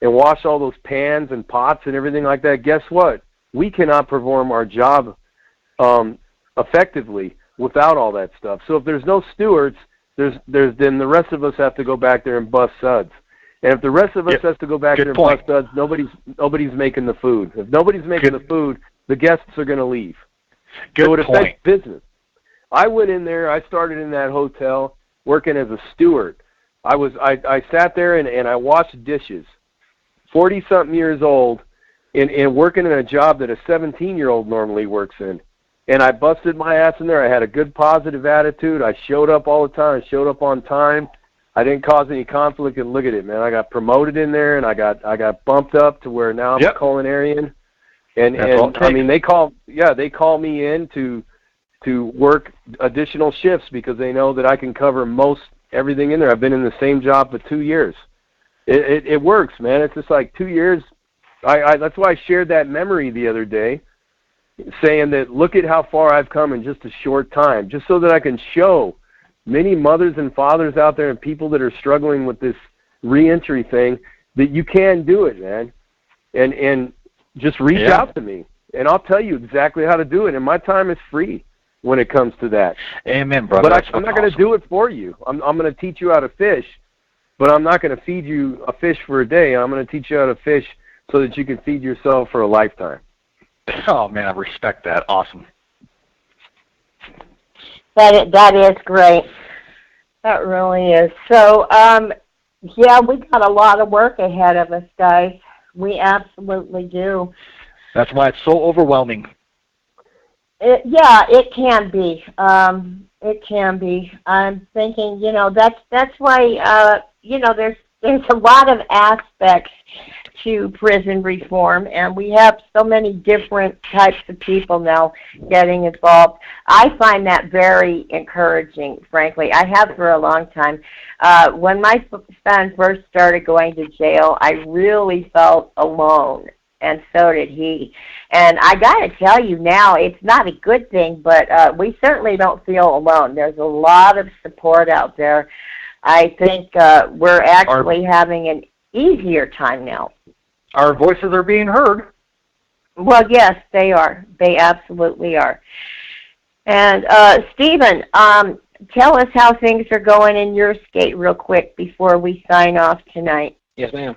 and wash all those pans and pots and everything like that, guess what? We cannot perform our job effectively without all that stuff. So if there's no stewards, then the rest of us have to go back there and bust suds. And if the rest of us has to go back there and bust suds, nobody's making the food. If nobody's making the food, the guests are going to leave. So it affects business. I went in there. I started in that hotel working as a steward. I sat there and I washed dishes. 40-something years old, and working in a job that a 17-year-old normally works in. And I busted my ass in there. I had a good positive attitude. I showed up all the time. I showed up on time. I didn't cause any conflict, and look at it, man. I got promoted in there, and I got bumped up to where now I'm a culinarian. And I mean, they call me in to work additional shifts because they know that I can cover most everything in there. I've been in the same job for 2 years. It works, man. It's just like 2 years. That's why I shared that memory the other day. saying that look at how far I've come in just a short time, just so that I can show many mothers and fathers out there and people that are struggling with this reentry thing that you can do it, man. And just reach out to me, and I'll tell you exactly how to do it. And my time is free when it comes to that. Amen, brother. But I'm not going to do it for you. I'm going to teach you how to fish, but I'm not going to feed you a fish for a day. I'm going to teach you how to fish so that you can feed yourself for a lifetime. Oh, man, I respect that. Awesome. That is great. That really is. So, yeah, we got a lot of work ahead of us, guys. We absolutely do. That's why it's so overwhelming. Yeah, it can be. It can be. I'm thinking, that's why, there's a lot of aspects to prison reform, and we have so many different types of people now getting involved. I find that very encouraging, frankly. I have for a long time. When my son first started going to jail, I really felt alone, and so did he. And I got to tell you now, it's not a good thing, but we certainly don't feel alone. There's a lot of support out there. I think we're actually having an easier time now. Our voices are being heard. Well, yes, they are. They absolutely are. And, Stephen, tell us how things are going in your state real quick before we sign off tonight. Yes, ma'am.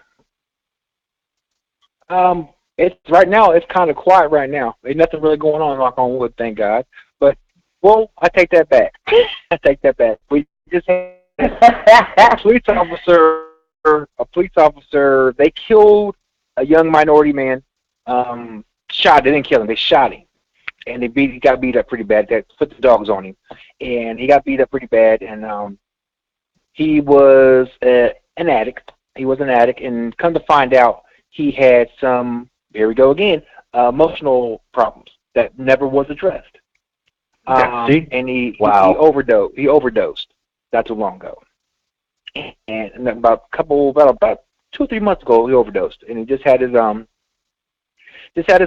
It's right now. It's kind of quiet right now. There's nothing really going on. Knock on wood, thank God. But I take that back. I take that back. We just had a police officer. They killed a young minority man. They didn't kill him. They shot him, and he got beat up pretty bad. They put the dogs on him, and he got beat up pretty bad. And he was an addict. He was an addict, and come to find out, he had some. Here we go again. Emotional problems that never was addressed. And he overdosed not too long ago. And about 2 or 3 months ago, he overdosed, and he just had his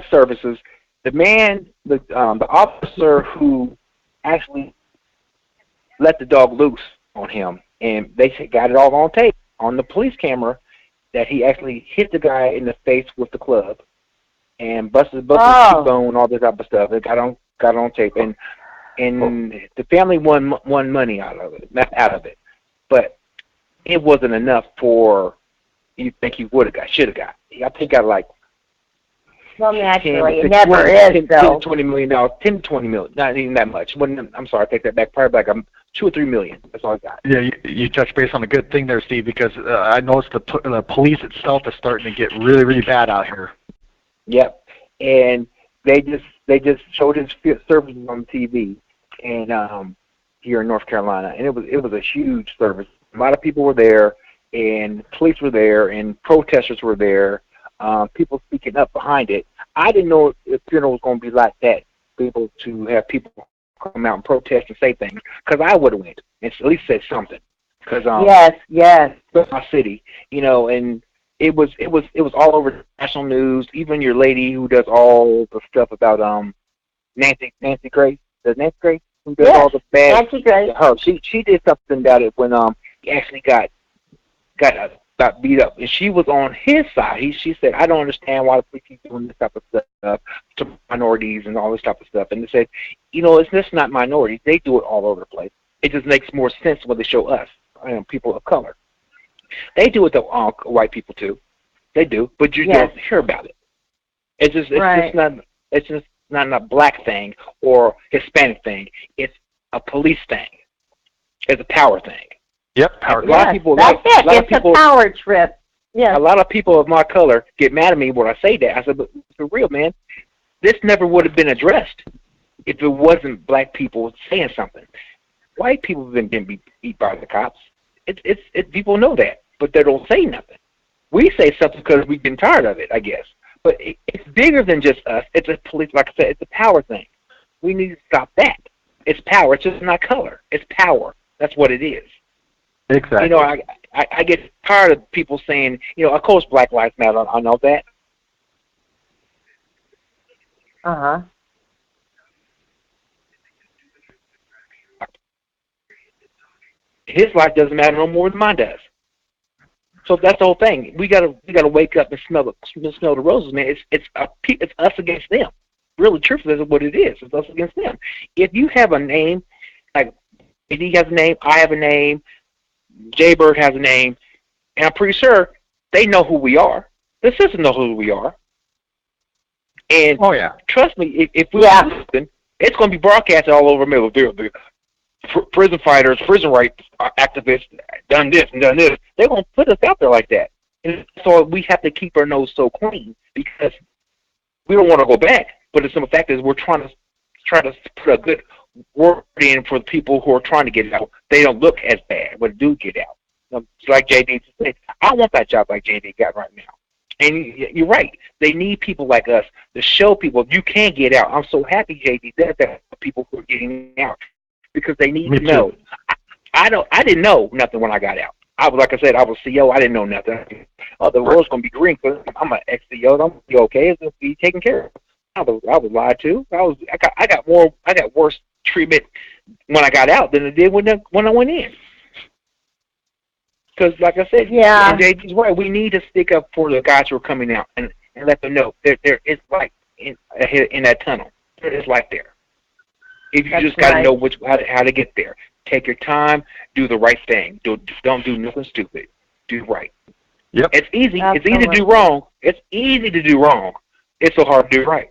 services. The officer who actually let the dog loose on him, and they got it all on tape on the police camera that he actually hit the guy in the face with the club and busted his cheekbone, all this type of stuff. It got on tape, and the family won money out of it, but it wasn't enough for you think he should have got. I think I like. Well, naturally, it never is, though. $10 to $20 million, not even that much. I'm sorry, I take that back. Probably like $2 or $3 million. That's all I got. Yeah, you touched base on a good thing there, Steve, because I noticed the police itself is starting to get really, really bad out here. Yep, and they just showed his services on TV, and here in North Carolina, and it was a huge service. A lot of people were there, and police were there, and protesters were there. People speaking up behind it. I didn't know the funeral was going to be like that. People to have people come out and protest and say things, because I would have went and at least said something. Because yes, that's my city, and it was all over national news. Even your lady who does all the stuff about Nancy Grace, Nancy Grace who does all the bad. Nancy Grace. She did something about it when he actually got beat up, and she was on his side. She said, "I don't understand why the police keep doing this type of stuff to minorities and all this type of stuff." And they said, it's just not minorities. They do it all over the place. It just makes more sense when they show us, people of color. They do it to white people too. They do, but you don't hear about it. It's just not a black thing or Hispanic thing. It's a police thing. It's a power thing. Yep, power. A lot of people. It's a power trip. Yeah. A lot of people of my color get mad at me when I say that. I said, but for real, man, this never would have been addressed if it wasn't black people saying something. White people have been getting beat by the cops. It's people know that, but they don't say nothing. We say something because we've been tired of it, I guess. But it's bigger than just us. It's a police, like I said, it's a power thing. We need to stop that. It's power. It's just not color. It's power. That's what it is. Exactly. I get tired of people saying, of course Black Lives Matter. I know that. his life doesn't matter no more than mine does. So that's the whole thing. We gotta wake up and smell the roses, man. It's us against them. Really, truthfully, that's what it is. It's us against them. If you have a name, like AD has a name, I have a name, Jaybird has a name, and I'm pretty sure they know who we are. The system knows who we are. And Oh yeah. trust me, if we Yeah. listen, it's going to be broadcasted all over the middle. The prison fighters, prison rights activists, done this and done this. They're going to put us out there like that. And so we have to keep our nose so clean because we don't want to go back. But the simple fact is we're trying to put a good word in for the people who are trying to get out. They don't look as bad when they do get out. Like JD said, I want that job like JD got right now. And you're right. They need people like us to show people you can get out. I'm so happy JD does that for people who are getting out because they need to know. I didn't know nothing when I got out. I was, like I said, I was CEO. I didn't know nothing. The world's gonna be green because I'm an ex-CEO. I'm gonna be okay. It's gonna be taken care of. I was lied to. I got worse treatment when I got out than I did when I went in. Because, like I said, Yeah. and JD's right. We need to stick up for the guys who are coming out and let them know there is light in that tunnel. There is light there. If you That's just got to right. know how to get there. Take your time. Do the right thing. Don't do nothing stupid. Do right. Yep. It's easy. It's easy to Absolutely. do wrong. It's easy to do wrong. It's so hard to do right.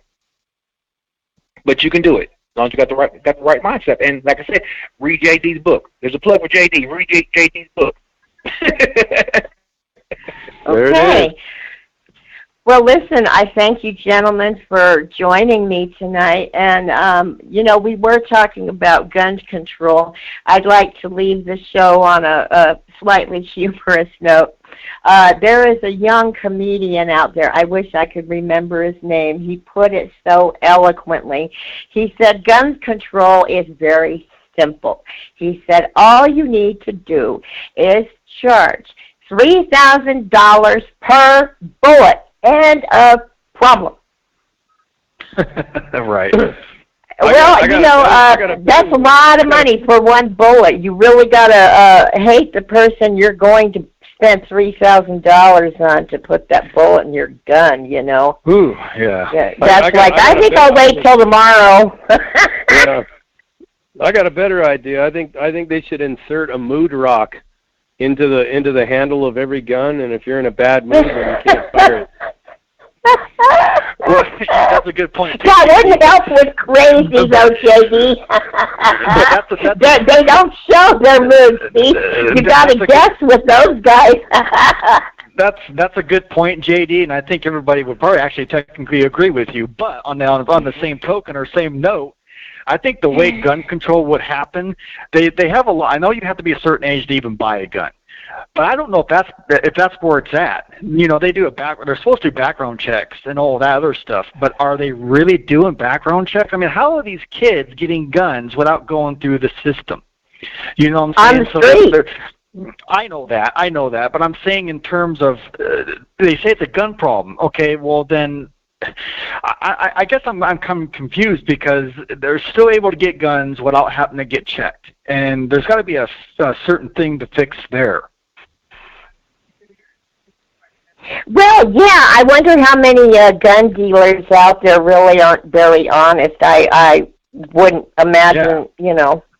But you can do it. As long as you got the right mindset. And like I said, read JD's book. There's a plug for JD. Read JD's book. There it Okay. is. Well, listen, I thank you, gentlemen, for joining me tonight. And, we were talking about gun control. I'd like to leave the show on a slightly humorous note. There is a young comedian out there. I wish I could remember his name. He put it so eloquently. He said, gun control is very simple. He said, all you need to do is charge $3,000 per bullet. End of problem. Right. That's a lot of money for one bullet. You really gotta hate the person you're going to spend $3,000 on to put that bullet in your gun. Ooh, yeah. Yeah, I think I'll wait till tomorrow. Yeah. I got a better idea. I think they should insert a mood rock into the handle of every gun, and if you're in a bad mood, then you can't fire it. Well, that's a good point. God, wouldn't help with crazy though, JD. They don't show their mood, Steve. You gotta guess with those guys. That's a good point, JD, and I think everybody would probably actually technically agree with you. But on the same token or same note, I think the way gun control would happen, they have a lot. I know you have to be a certain age to even buy a gun, but I don't know if that's where it's at. They do they're supposed to do background checks and all that other stuff, but are they really doing background checks? I mean, how are these kids getting guns without going through the system? You know what I'm saying? On the street. I know that, but I'm saying in terms of they say it's a gun problem. Okay, well then. I guess I'm kind of confused because they're still able to get guns without having to get checked, and there's got to be a certain thing to fix there. Well, yeah, I wonder how many gun dealers out there really aren't very honest. I wouldn't imagine,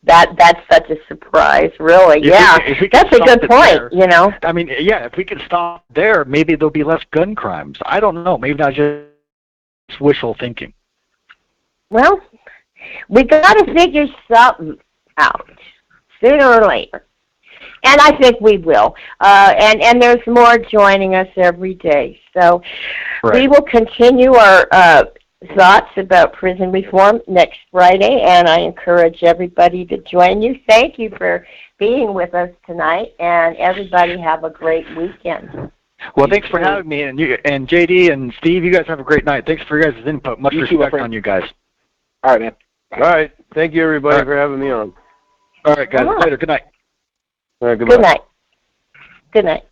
that's such a surprise, really. If we that's can a good stop it point, there, I mean, yeah, if we can stop there, maybe there'll be less gun crimes. I don't know. Maybe not just wishful thinking. Well, we got to figure something out sooner or later. And I think we will. And there's more joining us every day. So we will continue our thoughts about prison reform next Friday, and I encourage everybody to join you. Thank you for being with us tonight, and everybody have a great weekend. Well, thanks for having me, and JD and Steve, you guys have a great night. Thanks for your guys' input. Much respect on you guys. All right, man. All right. Thank you, everybody, for having me on. All right, guys. Later. Good night. All right, goodbye. Good night. Good night.